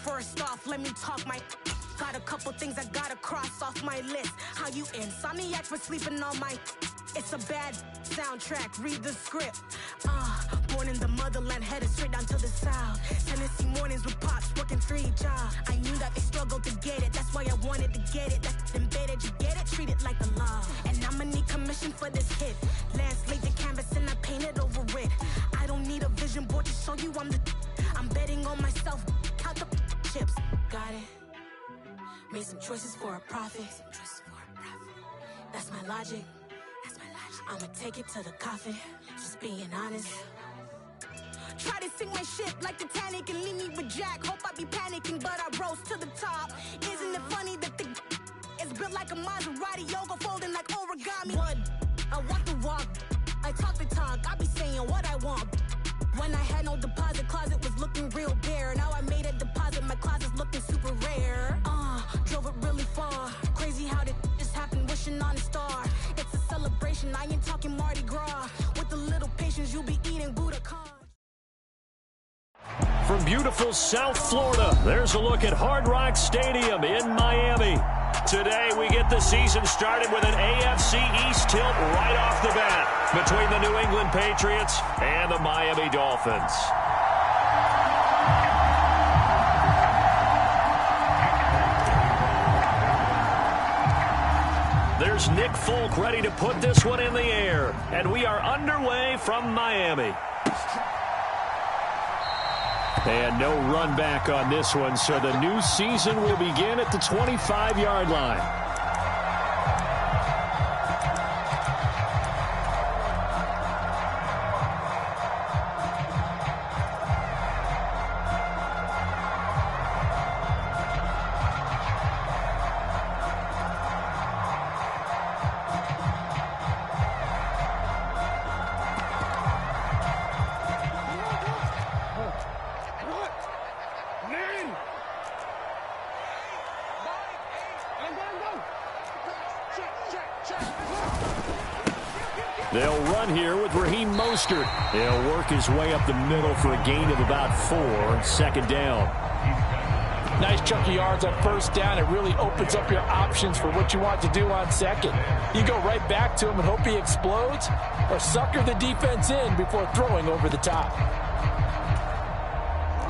First off, let me talk my... Got a couple things I gotta cross off my list. How you insomniac for sleeping on my... It's a bad soundtrack, read the script. Born in the motherland, headed straight down to the south. Tennessee mornings with pops, working 3 jobs. I knew that they struggled to get it, that's why I wanted to get it. That's embedded, you get it, treat it like a law. And I'ma need commission for this hit. Lance laid the canvas and I painted over it. I don't need a vision board to show you I'm betting on myself, count the chips. Got it. Made some choices for a profit. That's my logic. I'ma take it to the coffin, just being honest. Try to sing my shit like Titanic and leave me with Jack. Hope I be panicking, but I rose to the top. Isn't it funny that the is built like a Maserati, yoga folding like origami? What? I walk the walk, I talk the talk, I be saying what I want. When I had no deposit, closet was looking real bare. Now I made a deposit, my closet's looking super rare. Drove it really far. Crazy how did just happen, wishing on a star. It's a celebration, I ain't talking Mardi Gras. With a little patience, you'll be eating Buddha cards. From beautiful South Florida, there's a look at Hard Rock Stadium in Miami. Today, we get the season started with an AFC East tilt right off the bat between the New England Patriots and the Miami Dolphins. There's Nick Folk ready to put this one in the air, and we are underway from Miami. And no run back on this one, so the new season will begin at the 25-yard line. They'll run here with Raheem Mostert. He'll work his way up the middle for a gain of about 4, second down. Nice chunk of yards on first down. It really opens up your options for what you want to do on second. You go right back to him and hope he explodes, or sucker the defense in before throwing over the top.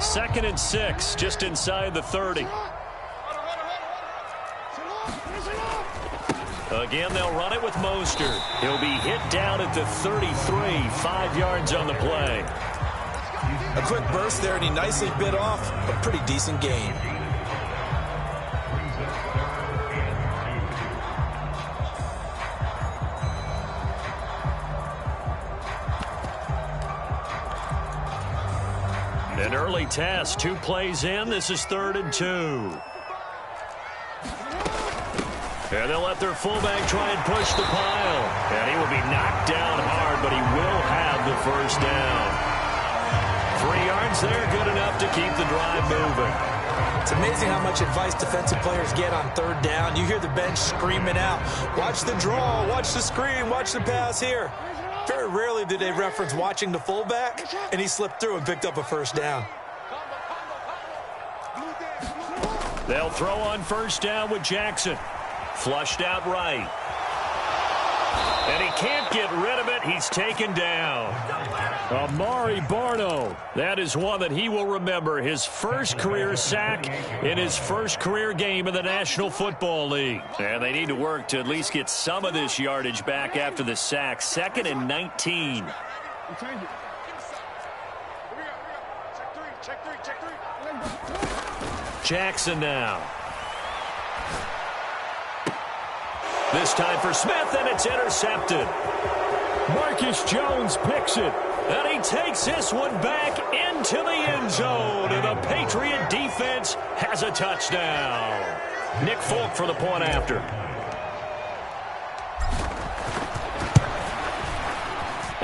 2nd and 6, just inside the 30. Again, they'll run it with Mostert. He'll be hit down at the 33, 5 yards on the play. A quick burst there, and he nicely bit off a pretty decent gain. An early test, 2 plays in. This is 3rd and 2. And they'll let their fullback try and push the pile. And he will be knocked down hard, but he will have the first down. 3 yards there, good enough to keep the drive moving. It's amazing how much advice defensive players get on 3rd down. You hear the bench screaming out, watch the draw, watch the screen, watch the pass here. Very rarely do they reference watching the fullback, and he slipped through and picked up a first down. They'll throw on first down with Jackson. Flushed out right. And he can't get rid of it. He's taken down. Amari Barno. That is one that he will remember. His first career sack in his first career game in the National Football League. And they need to work to at least get some of this yardage back after the sack. 2nd and 19. Jackson now. This time for Smith, and it's intercepted. Marcus Jones picks it, and he takes this one back into the end zone, and the Patriot defense has a touchdown. Nick Folk for the point after.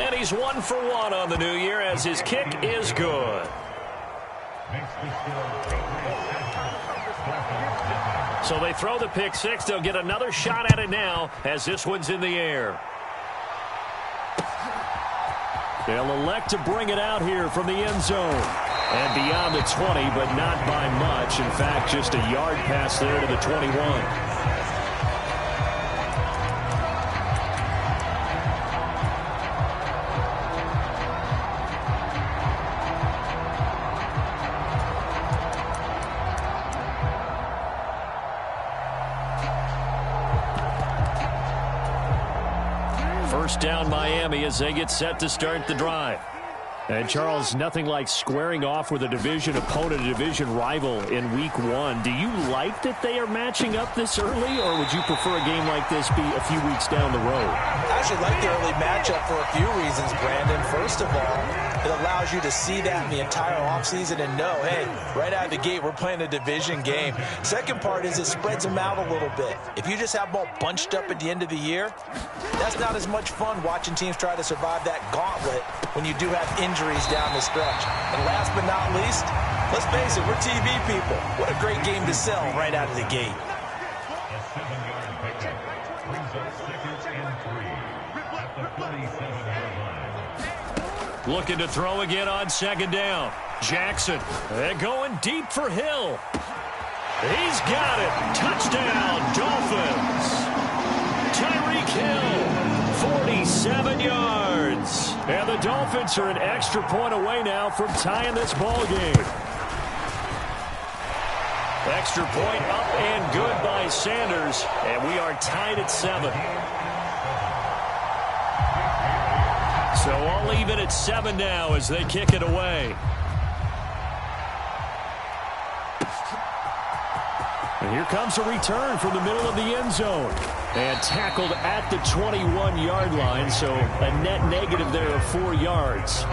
And he's 1 for 1 on the new year as his kick is good. So they throw the pick 6. They'll get another shot at it now as this one's in the air. They'll elect to bring it out here from the end zone. And beyond the 20, but not by much. In fact, just a yard pass there to the 21. First down Miami as they get set to start the drive. And, Charles, nothing like squaring off with a division opponent, a division rival in Week 1. Do you like that they are matching up this early, or would you prefer a game like this be a few weeks down the road? I actually like the early matchup for a few reasons, Brandon. First of all, it allows you to see that in the entire offseason and know, hey, right out of the gate, we're playing a division game. Second part is it spreads them out a little bit. If you just have them all bunched up at the end of the year, that's not as much fun watching teams try to survive that gauntlet when you do have injuries down the stretch. And last but not least, let's face it, we're TV people. What a great game to sell right out of the gate. Looking to throw again on second down. Jackson, they're going deep for Hill. He's got it. Touchdown, Dolphins. Tyreek Hill, 47 yards. And the Dolphins are an extra point away now from tying this ball game. Extra point up and good by Sanders. And we are tied at 7. So I'll leave it at 7 now as they kick it away. And here comes a return from the middle of the end zone. And tackled at the 21-yard line, so a net negative there of 4 yards.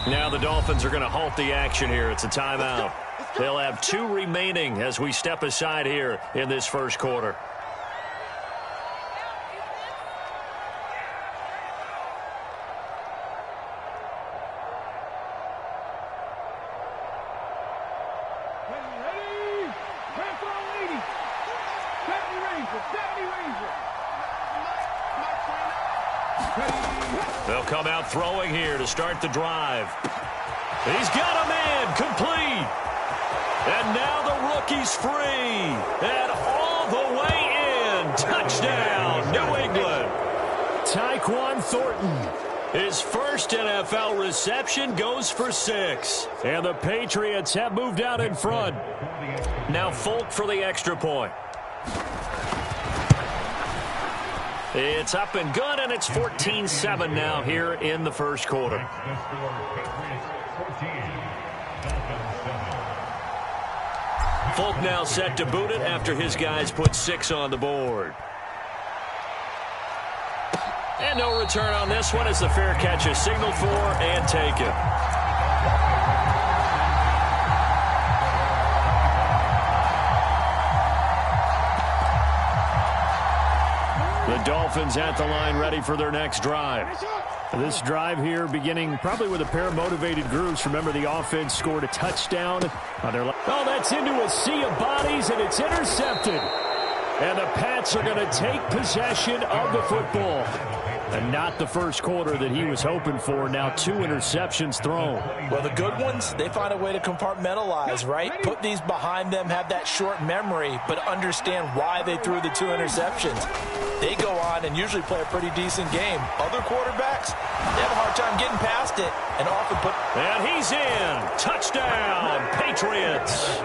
Now the Dolphins are going to halt the action here. It's a timeout. They'll have 2 remaining as we step aside here in this first quarter. They'll come out throwing here to start the drive. He's got a man complete. And now the rookie's free. And all the way in. Touchdown, New England. Tyquan Thornton. His first NFL reception goes for 6. And the Patriots have moved out in front. Now Folk for the extra point. It's up and good, and it's 14-7 now here in the first quarter. Folk now set to boot it after his guys put 6 on the board. And no return on this one as the fair catch is signaled for and taken. The Dolphins at the line ready for their next drive. This drive here beginning probably with a pair of motivated groups. Remember, the offense scored a touchdown. Oh, that's into a sea of bodies, and it's intercepted. And the Pats are going to take possession of the football. And not the first quarter that he was hoping for. Now 2 interceptions thrown. Well, the good ones, they find a way to compartmentalize, right? Put these behind them, have that short memory, but understand why they threw the 2 interceptions. They go on and usually play a pretty decent game. Other quarterbacks, they have a hard time getting past it and often put... And he's in. Touchdown, Patriots.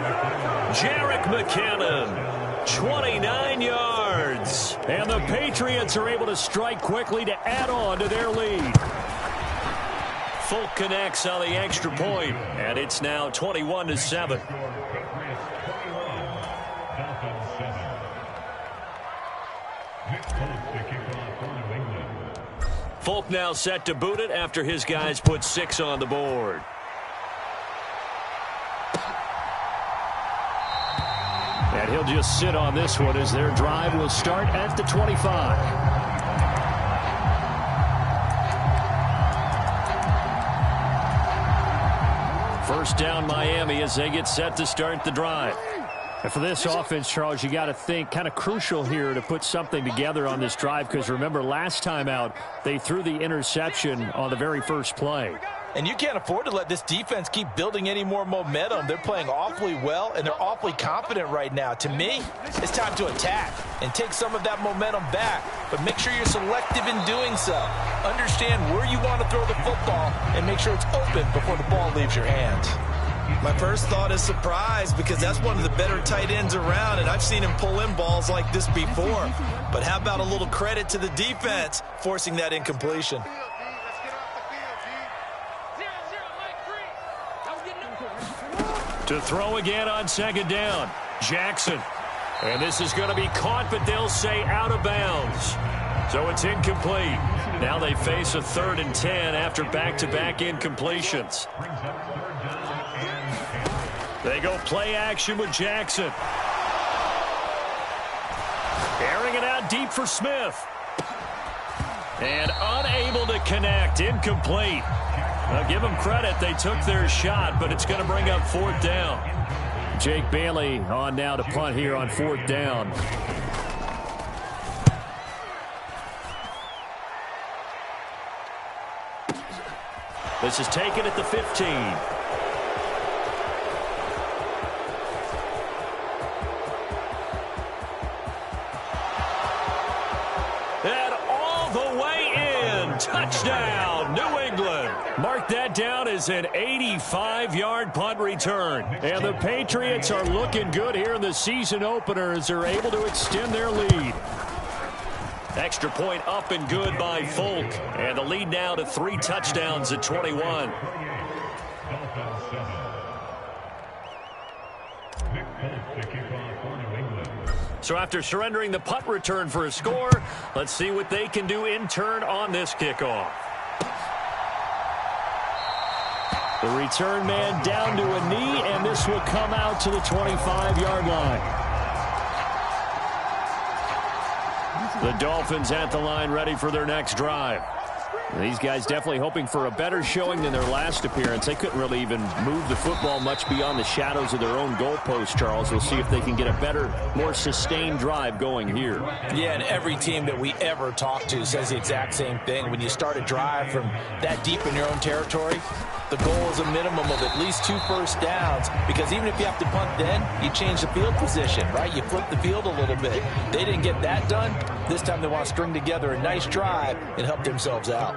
Jerick McKinnon. 29 yards. And the Patriots are able to strike quickly to add on to their lead. Folk connects on the extra point, and it's now 21-7. Folk now set to boot it after his guys put 6 on the board. And he'll just sit on this one as their drive will start at the 25. First down Miami as they get set to start the drive. And for this offense, Charles, you got to think kind of crucial here to put something together on this drive, because remember last time out they threw the interception on the very first play. And you can't afford to let this defense keep building any more momentum. They're playing awfully well, and they're awfully confident right now. To me, it's time to attack and take some of that momentum back. But make sure you're selective in doing so. Understand where you want to throw the football and make sure it's open before the ball leaves your hands. My first thought is surprise, because that's one of the better tight ends around, and I've seen him pull in balls like this before. But how about a little credit to the defense forcing that incompletion? To throw again on second down, Jackson. And this is going to be caught, but they'll say out of bounds. So it's incomplete. Now they face a 3rd and 10 after back-to-back incompletions. They go play action with Jackson. Airing it out deep for Smith. And unable to connect, incomplete. Now give them credit, they took their shot, but it's going to bring up 4th down. Jake Bailey on now to punt here on 4th down. This is taken at the 15. And all the way in. Touchdown, New England. Mark that down as an 85-yard punt return. And the Patriots are looking good here in the season opener as they're able to extend their lead. Extra point up and good by Folk. And the lead now to 3 touchdowns at 21. So after surrendering the punt return for a score, let's see what they can do in turn on this kickoff. The return man down to a knee, and this will come out to the 25-yard line. The Dolphins at the line, ready for their next drive. These guys definitely hoping for a better showing than their last appearance. They couldn't really even move the football much beyond the shadows of their own goalpost, Charles. We'll see if they can get a better, more sustained drive going here. Yeah, and every team that we ever talk to says the exact same thing. When you start a drive from that deep in your own territory, the goal is a minimum of at least 2 first downs, because even if you have to punt then, you change the field position, right? You flip the field a little bit. They didn't get that done. This time they want to string together a nice drive and help themselves out.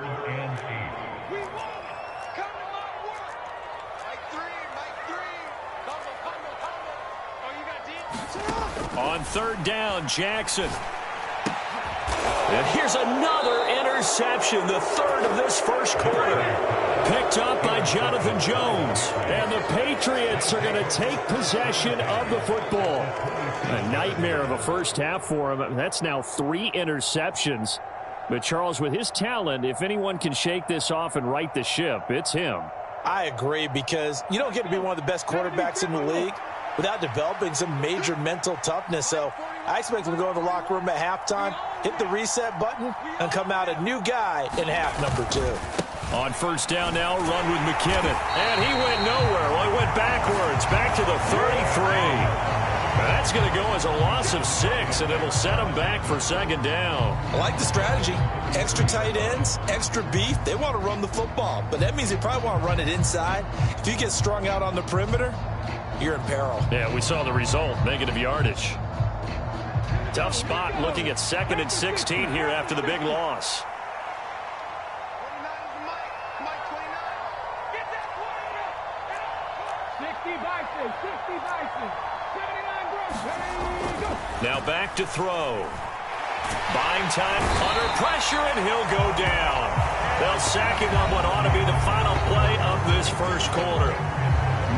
On 3rd down, Jackson. And here's another interception, the 3rd of this first quarter. Picked up by Jonathan Jones. And the Patriots are going to take possession of the football. A nightmare of a first half for him. That's now 3 interceptions. But Charles, with his talent, if anyone can shake this off and right the ship, it's him. I agree, because you don't get to be one of the best quarterbacks in the league without developing some major mental toughness. So I expect him to go in the locker room at halftime, hit the reset button, and come out a new guy in half number 2. On 1st down now, run with McKinnon. And he went nowhere. Well, he went backwards, back to the 33. That's going to go as a loss of 6, and it'll set them back for 2nd down. I like the strategy. Extra tight ends, extra beef. They want to run the football, but that means they probably want to run it inside. If you get strung out on the perimeter, you're in peril. Yeah, we saw the result, negative yardage. Tough spot looking at 2nd and 16 here after the big loss. Now back to throw. Buying time under pressure, and he'll go down. They'll sack him on what ought to be the final play of this first quarter.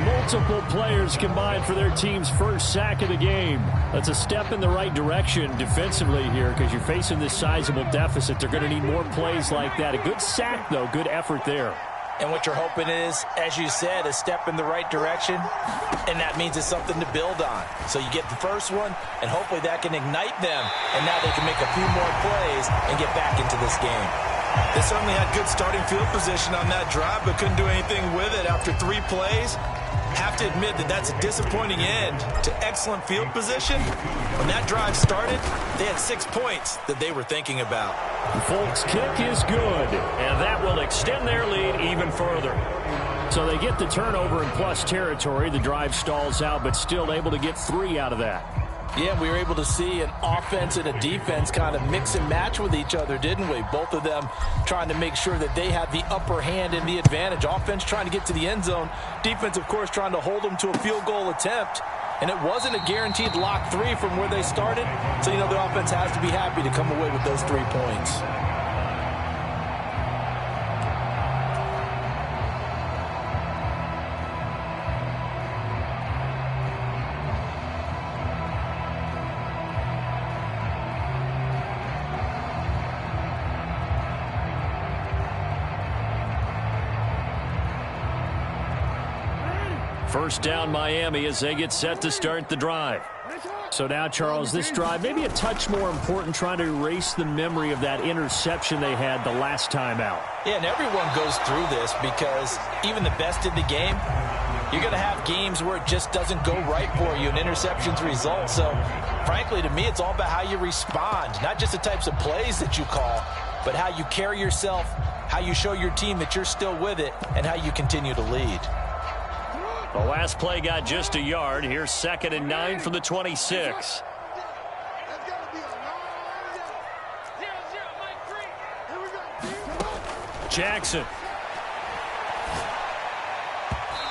Multiple players combined for their team's first sack of the game. That's a step in the right direction defensively here, because you're facing this sizable deficit. They're going to need more plays like that. A good sack, though. Good effort there. And what you're hoping is, as you said, a step in the right direction, and that means it's something to build on. So you get the first one, and hopefully that can ignite them, and now they can make a few more plays and get back into this game. They certainly had good starting field position on that drive, but couldn't do anything with it after 3 plays. Have to admit that that's a disappointing end to excellent field position. When that drive started, they had 6 points that they were thinking about. Folk's kick is good, and that will extend their lead even further. So they get the turnover in plus territory. The drive stalls out, but still able to get 3 out of that. Yeah, we were able to see an offense and a defense kind of mix and match with each other, didn't we? Both of them trying to make sure that they had the upper hand and the advantage. Offense trying to get to the end zone. Defense, of course, trying to hold them to a field goal attempt. And it wasn't a guaranteed lock 3 from where they started. So, the offense has to be happy to come away with those 3 points. First down Miami as they get set to start the drive. So now, Charles, this drive maybe a touch more important, trying to erase the memory of that interception they had the last time out. Yeah, and everyone goes through this because even the best in the game, you're going to have games where it just doesn't go right for you, and interceptions result. So, frankly, to me, it's all about how you respond, not just the types of plays that you call, but how you carry yourself, how you show your team that you're still with it, and how you continue to lead. The last play got just a yard. Here's 2nd and 9 from the 26. Jackson.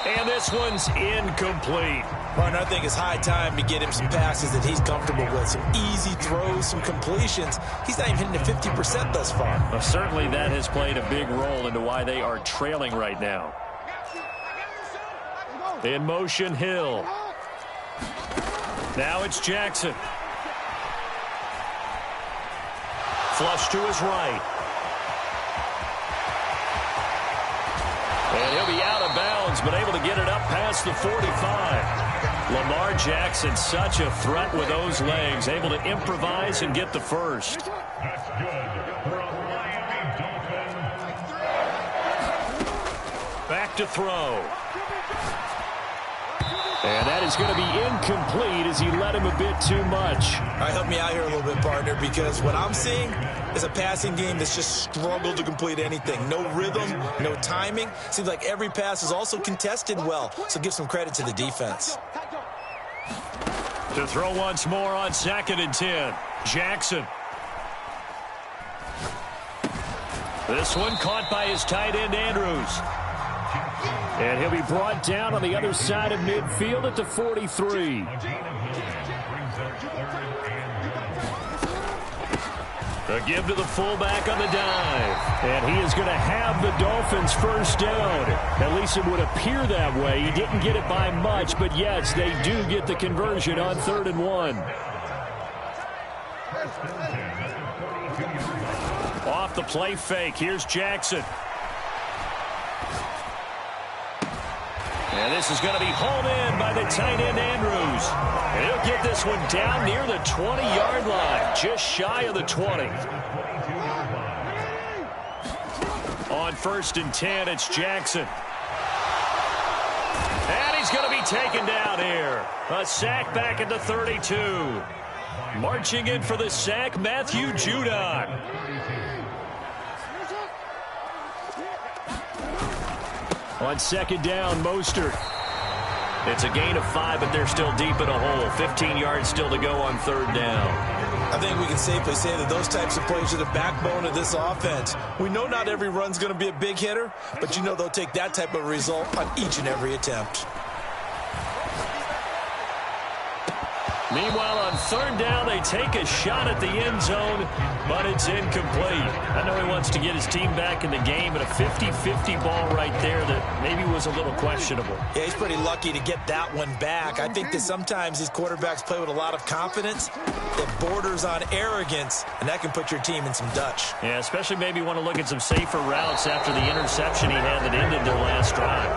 And this one's incomplete. Martin, I think it's high time to get him some passes that he's comfortable with. Some easy throws, some completions. He's not even hitting the 50% thus far. Well, certainly that has played a big role into why they are trailing right now. In motion, Hill. Now it's Jackson. Flush to his right. And he'll be out of bounds, but able to get it up past the 45. Lamar Jackson, such a threat with those legs, able to improvise and get the first. Back to throw. And that is going to be incomplete as he led him a bit too much. All right, help me out here a little bit, partner, because what I'm seeing is a passing game that's just struggled to complete anything. No rhythm, no timing. Seems like every pass is also contested well, so give some credit to the defense. To throw once more on 2nd and 10. Jackson. This one caught by his tight end, Andrews. And he'll be brought down on the other side of midfield at the 43. A give to the fullback on the dive. And he is going to have the Dolphins first down. At least it would appear that way. He didn't get it by much, but yes, they do get the conversion on 3rd and 1. Off the play fake, here's Jackson. And this is going to be hauled in by the tight end, Andrews. And he'll get this one down near the 20-yard line, just shy of the 20. On 1st and 10, it's Jackson. And he's going to be taken down here. A sack back at the 32. Marching in for the sack, Matthew Judon. On 2nd down, Mostert. It's a gain of 5, but they're still deep in a hole. 15 yards still to go on 3rd down. I think we can safely say that those types of plays are the backbone of this offense. We know not every run's going to be a big hitter, but you know they'll take that type of result on each and every attempt. Meanwhile, on 3rd down, they take a shot at the end zone, but it's incomplete. I know he wants to get his team back in the game, but a 50-50 ball right there that maybe was a little questionable. Yeah, he's pretty lucky to get that one back. I think that sometimes these quarterbacks play with a lot of confidence that borders on arrogance, and that can put your team in some Dutch. Yeah, especially maybe want to look at some safer routes after the interception he had that ended their last drive.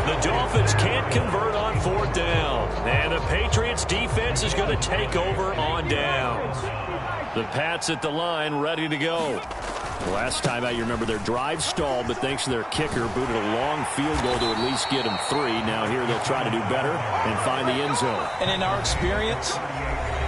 The Dolphins can't convert on 4th down, and the Patriots defense is going to take over on downs. The Pats at the line ready to go. Last time out, you remember their drive stalled, but thanks to their kicker, booted a long field goal to at least get them 3. Now here they'll try to do better and find the end zone. And in our experience,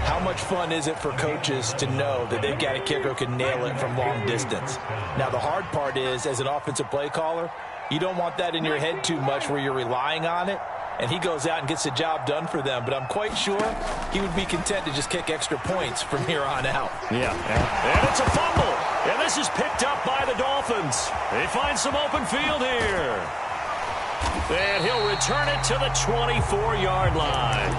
how much fun is it for coaches to know that they've got a kicker who can nail it from long distance? Now, the hard part is, as an offensive play caller, you don't want that in your head too much where you're relying on it, and he goes out and gets the job done for them. But I'm quite sure he would be content to just kick extra points from here on out. Yeah. And it's a fumble. And this is picked up by the Dolphins. They find some open field here. And he'll return it to the 24-yard line.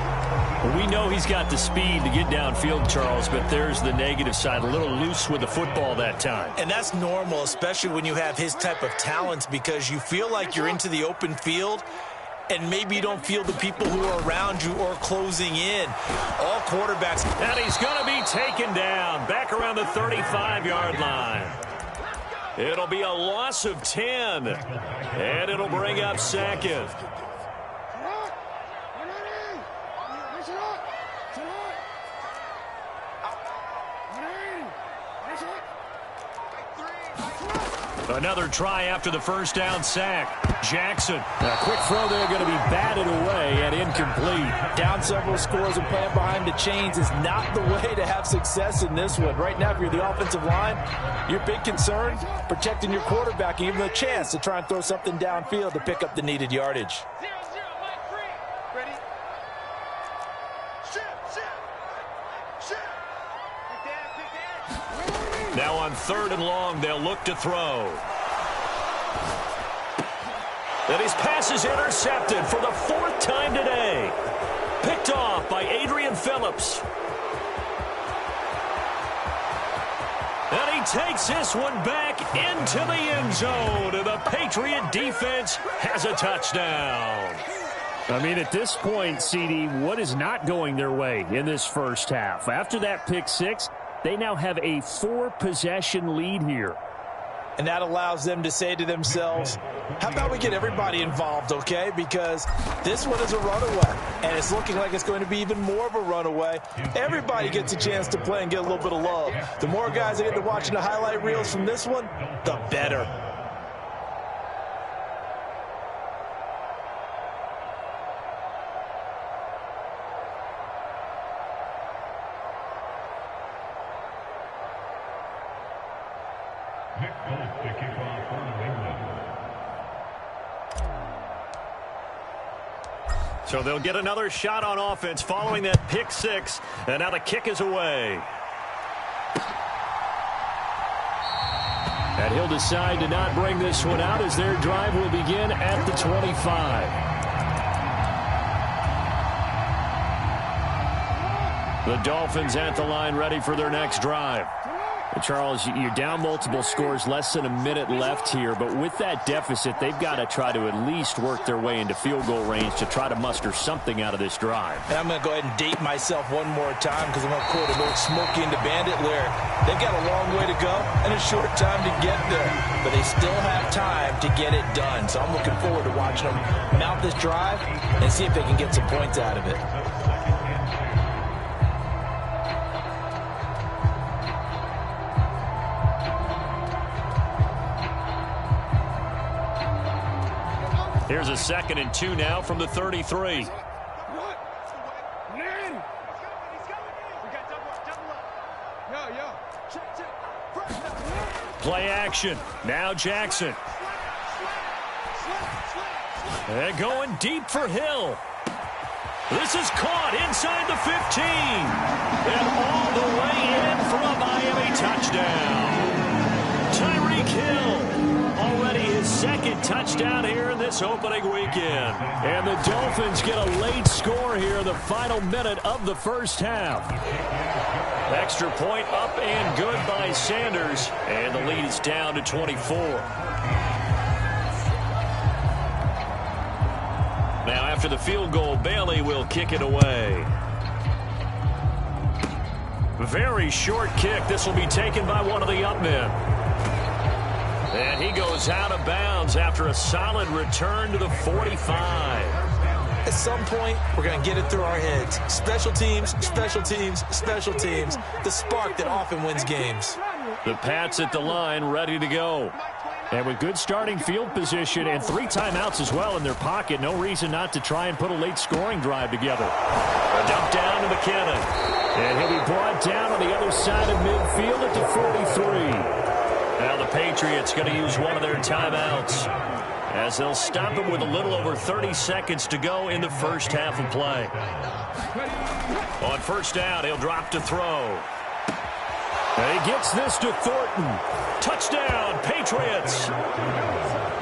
We know he's got the speed to get downfield, Charles, but there's the negative side. A little loose with the football that time. And that's normal, especially when you have his type of talents, because you feel like you're into the open field and maybe you don't feel the people who are around you or closing in. All quarterbacks. And he's going to be taken down back around the 35-yard line. It'll be a loss of 10, and it'll bring up second. Another try after the first down sack. Jackson. A quick throw there, going to be batted away and incomplete. Down several scores and playing behind the chains is not the way to have success in this one. Right now, if you're the offensive line, your big concern, protecting your quarterback, and even a chance to try and throw something downfield to pick up the needed yardage. Now on 3rd and long, they'll look to throw. And his pass is intercepted for the 4th time today. Picked off by Adrian Phillips. And he takes this one back into the end zone. And the Patriot defense has a touchdown. I mean, at this point, CD, what is not going their way in this first half? After that pick 6, they now have a 4-possession lead here. And that allows them to say to themselves, how about we get everybody involved, okay? Because this one is a runaway, and it's looking like it's going to be even more of a runaway. Everybody gets a chance to play and get a little bit of love. The more guys that get to watching the highlight reels from this one, the better. So they'll get another shot on offense following that pick 6. And now the kick is away. And he'll decide to not bring this one out as their drive will begin at the 25. The Dolphins at the line ready for their next drive. Charles, you're down multiple scores, less than a minute left here, but with that deficit, they've got to try to at least work their way into field goal range to try to muster something out of this drive. And I'm going to go ahead and date myself one more time because I'm going to quote an old Smokey and the Bandit lyric. They've got a long way to go and a short time to get there, but they still have time to get it done. So I'm looking forward to watching them mount this drive and see if they can get some points out of it. Here's a 2nd and 2 now from the 33. Play action. Now Jackson. They're going deep for Hill. This is caught inside the 15. And all the way in for a Miami touchdown. Tyreek Hill. Already his 2nd touchdown here in this opening weekend. And the Dolphins get a late score here in the final minute of the first half. Extra point up and good by Sanders. And the lead is down to 24. Now after the field goal, Bailey will kick it away. Very short kick. This will be taken by one of the up men. And he goes out of bounds after a solid return to the 45. At some point, we're going to get it through our heads. Special teams, special teams, special teams. The spark that often wins games. The Pats at the line, ready to go. And with good starting field position and 3 timeouts as well in their pocket, no reason not to try and put a late scoring drive together. A dump down to McKinnon. And he'll be brought down on the other side of midfield at the 43. Now the Patriots going to use one of their timeouts, as they'll stop him with a little over 30 seconds to go in the first half of play. On first down, he'll drop to throw. And he gets this to Thornton. Touchdown, Patriots.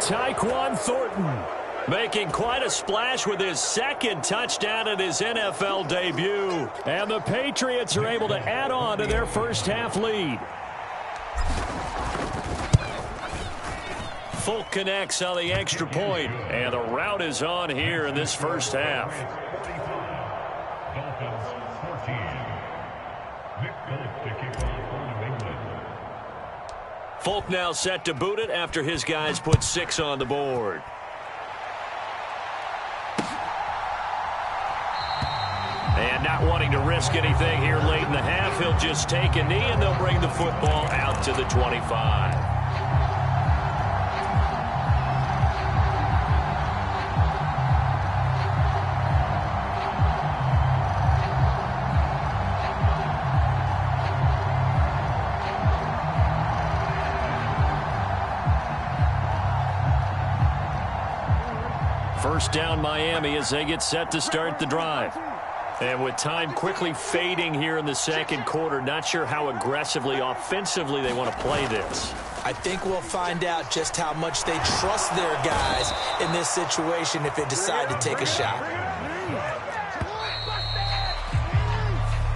Tyquan Thornton making quite a splash with his second touchdown at his NFL debut. And the Patriots are able to add on to their first half lead. Folk connects on the extra point, and the route is on here in this first half. Folk now set to boot it after his guys put 6 on the board. And not wanting to risk anything here late in the half, he'll just take a knee, and they'll bring the football out to the 25. First down Miami as they get set to start the drive. And with time quickly fading here in the second quarter, not sure how aggressively, offensively they want to play this. I think we'll find out just how much they trust their guys in this situation if they decide to take a shot.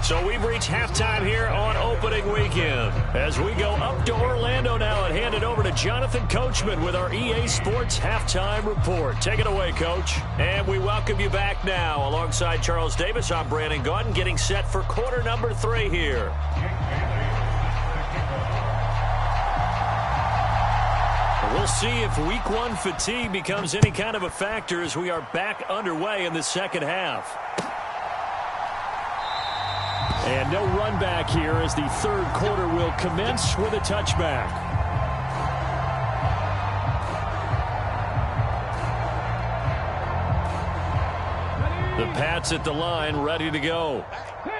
So we've reached halftime here on opening weekend. As we go up to Orlando now and hand it over to Jonathan Coachman with our EA Sports Halftime Report. Take it away, Coach. And we welcome you back now. Alongside Charles Davis, I'm Brandon Gaudin, getting set for quarter number 3 here. We'll see if week 1 fatigue becomes any kind of a factor as we are back underway in the second half. And no run back here as the third quarter will commence with a touchback. The Pats at the line, ready to go.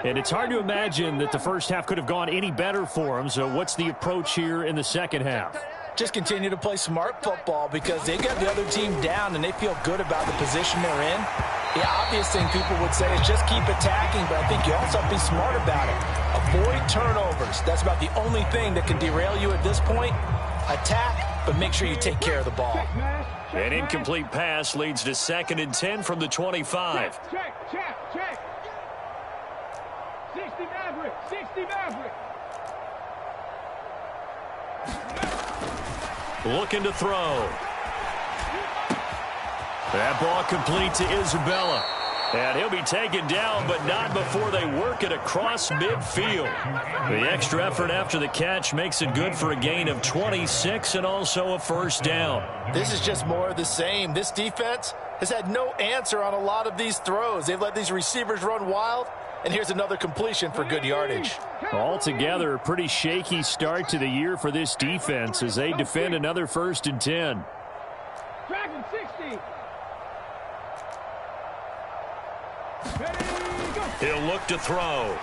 And it's hard to imagine that the first half could have gone any better for them. So what's the approach here in the second half? Just continue to play smart football because they got the other team down and they feel good about the position they're in. The obvious thing people would say is just keep attacking, but I think you also have to be smart about it. Avoid turnovers. That's about the only thing that can derail you at this point. Attack, but make sure you take care of the ball. An incomplete pass leads to 2nd and 10 from the 25. Check. 60 Maverick. Looking to throw. That ball complete to Isabella. And he'll be taken down, but not before they work it across midfield. The extra effort after the catch makes it good for a gain of 26 and also a first down. This is just more of the same. This defense has had no answer on a lot of these throws. They've let these receivers run wild, and here's another completion for good yardage. Altogether, a pretty shaky start to the year for this defense as they defend another 1st and 10. Dragon 60. He'll look to throw.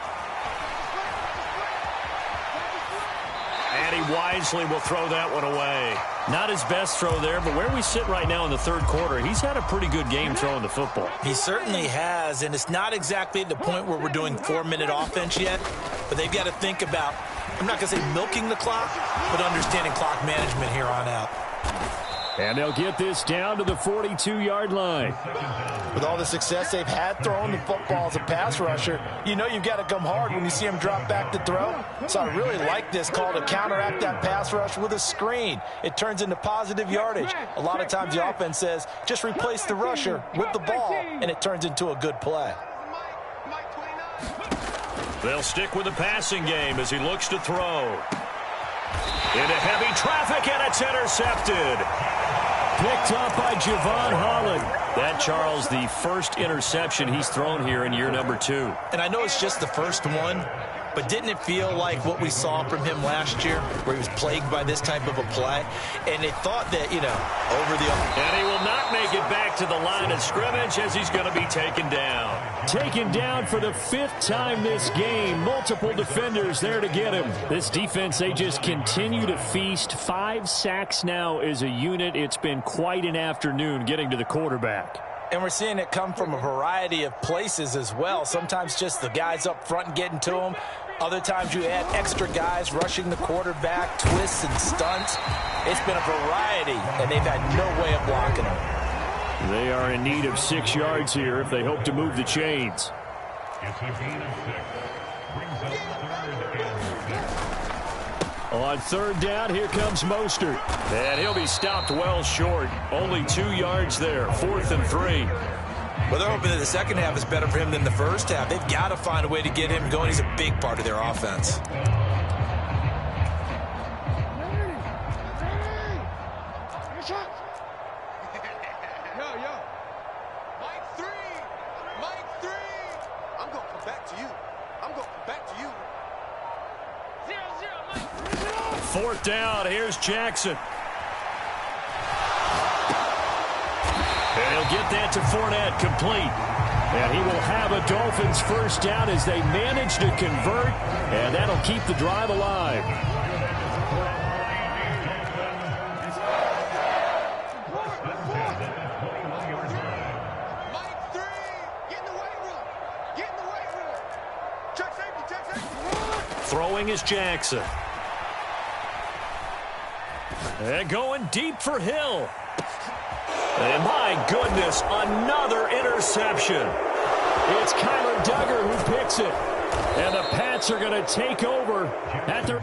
And he wisely will throw that one away. Not his best throw there, but where we sit right now in the third quarter, he's had a pretty good game throwing the football. He certainly has, and it's not exactly the point where we're doing 4-minute offense yet, but they've got to think about, I'm not going to say milking the clock, but understanding clock management here on out. And they'll get this down to the 42-yard line. With all the success they've had throwing the football as a pass rusher, you know you've got to come hard when you see him drop back to throw. So I really like this call to counteract that pass rush with a screen. It turns into positive yardage. A lot of times the offense says, just replace the rusher with the ball, and it turns into a good play. They'll stick with the passing game as he looks to throw. Into heavy traffic, and it's intercepted. Picked up by Javon Holland. That, Charles, the first interception he's thrown here in year number 2. And I know it's just the first one, but didn't it feel like what we saw from him last year, where he was plagued by this type of a play? And they thought that, over the... And he will not make it back to the line of scrimmage as he's going to be taken down. Taken down for the 5th time this game. Multiple defenders there to get him. This defense, they just continue to feast. 5 sacks now as a unit. It's been quite an afternoon getting to the quarterback. And we're seeing it come from a variety of places as well. Sometimes just the guys up front and getting to him. Other times you add extra guys rushing the quarterback, twists and stunts. It's been a variety, and they've had no way of blocking him. They are in need of 6 yards here if they hope to move the chains. On 3rd down, here comes Mostert. And he'll be stopped well short. Only 2 yards there. 4th and 3. Well, they're hoping that the second half is better for him than the first half. They've got to find a way to get him going. He's a big part of their offense. Fourth down, here's Jackson. And he'll get that to Fournette, complete. And he will have a Dolphins first down as they manage to convert, and that'll keep the drive alive. Throwing is Jackson. And going deep for Hill. And my goodness, another interception. It's Kyler Duggar who picks it. And the Pats are going to take over at their...